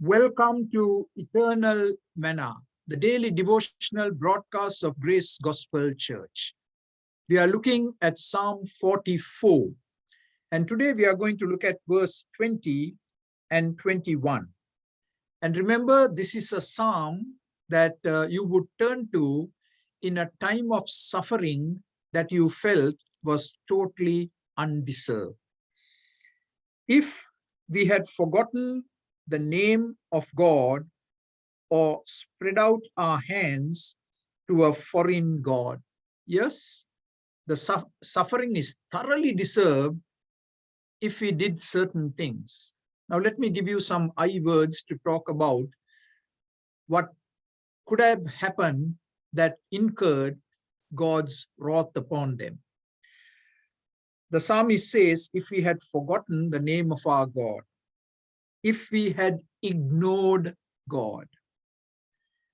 Welcome to Eternal Manna, the daily devotional broadcast of Grace Gospel Church. We are looking at Psalm 44, and today we are going to look at verse 20 and 21. And remember, this is a psalm that you would turn to in a time of suffering that you felt was totally undeserved. If we had forgotten the name of God or spread out our hands to a foreign God. Yes, the suffering is thoroughly deserved if we did certain things. Now, let me give you some I words to talk about what could have happened that incurred God's wrath upon them. The psalmist says, if we had forgotten the name of our God, if we had ignored God.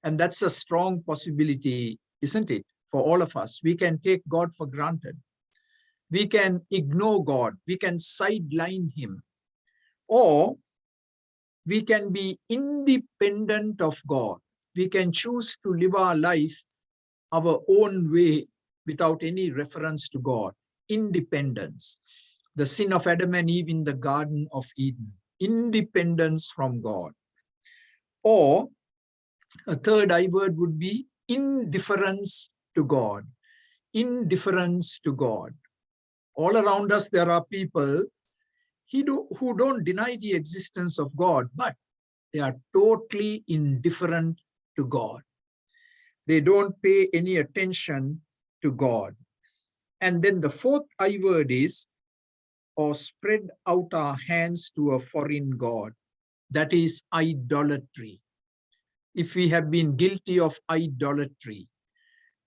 And that's a strong possibility, isn't it, for all of us? We can take God for granted. We can ignore God. We can sideline him. Or we can be independent of God. We can choose to live our life our own way without any reference to God. Independence. The sin of Adam and Eve in the Garden of Eden. Independence from God. Or a third I word would be indifference to God. Indifference to God. All around us there are people who don't deny the existence of God, but they are totally indifferent to God. They don't pay any attention to God. And then the fourth I word is, or spread out our hands to a foreign God. That is idolatry. If we have been guilty of idolatry.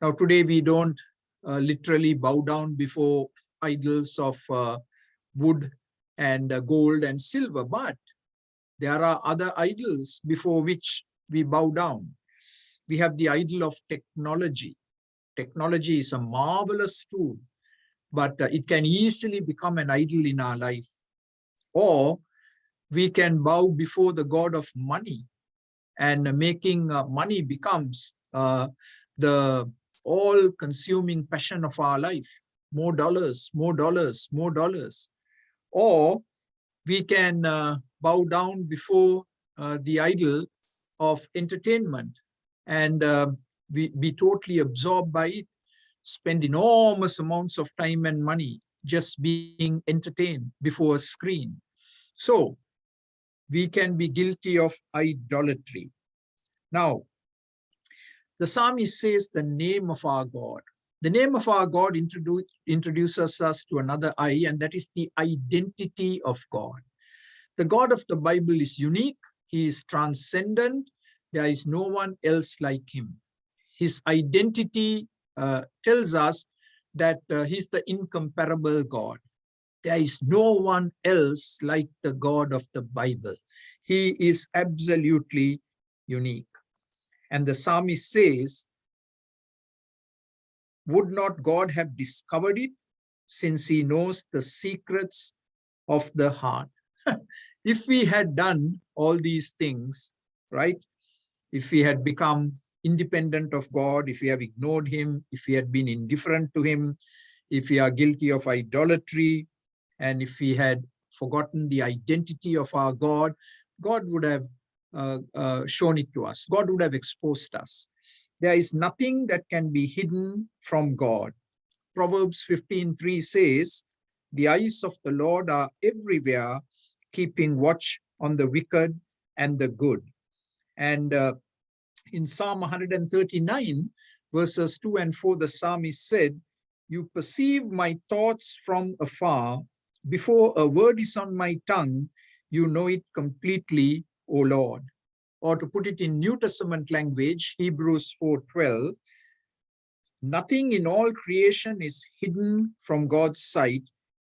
Now today we don't literally bow down before idols of wood and gold and silver, but there are other idols before which we bow down. We have the idol of technology. Technology is a marvelous tool, but it can easily become an idol in our life. Or we can bow before the God of money, and making money becomes the all-consuming passion of our life. More dollars, more dollars, more dollars. Or we can bow down before the idol of entertainment and be totally absorbed by it, spend enormous amounts of time and money just being entertained before a screen. So we can be guilty of idolatry. Now, the psalmist says the name of our God. The name of our God introduces us to another I, and that is the identity of God. The God of the Bible is unique. He is transcendent. There is no one else like him. His identity tells us that he's the incomparable God. There is no one else like the God of the Bible. He is absolutely unique. And the psalmist says, would not God have discovered it, since he knows the secrets of the heart? If we had done all these things, right? If we had become independent of God, if we have ignored him, if we had been indifferent to him, if we are guilty of idolatry, and if we had forgotten the identity of our God, God would have shown it to us. God would have exposed us. There is nothing that can be hidden from God. Proverbs 15:3 says, the eyes of the Lord are everywhere, keeping watch on the wicked and the good. And in Psalm 139, verses 2 and 4, the psalmist said, you perceive my thoughts from afar. Before a word is on my tongue, you know it completely, O Lord. Or to put it in New Testament language, Hebrews 4:12, nothing in all creation is hidden from God's sight.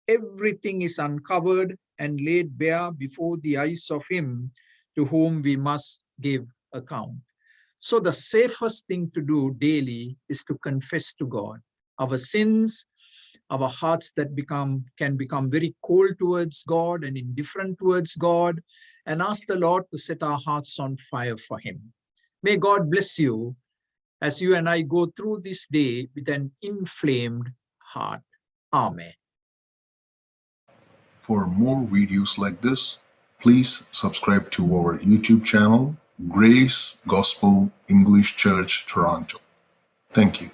Everything is uncovered and laid bare before the eyes of him to whom we must give account. So the safest thing to do daily is to confess to God our sins, our hearts that can become very cold towards God and indifferent towards God, and ask the Lord to set our hearts on fire for Him. May God bless you as you and I go through this day with an inflamed heart. Amen. For more videos like this, please subscribe to our YouTube channel, Grace Gospel English Church Toronto. Thank you.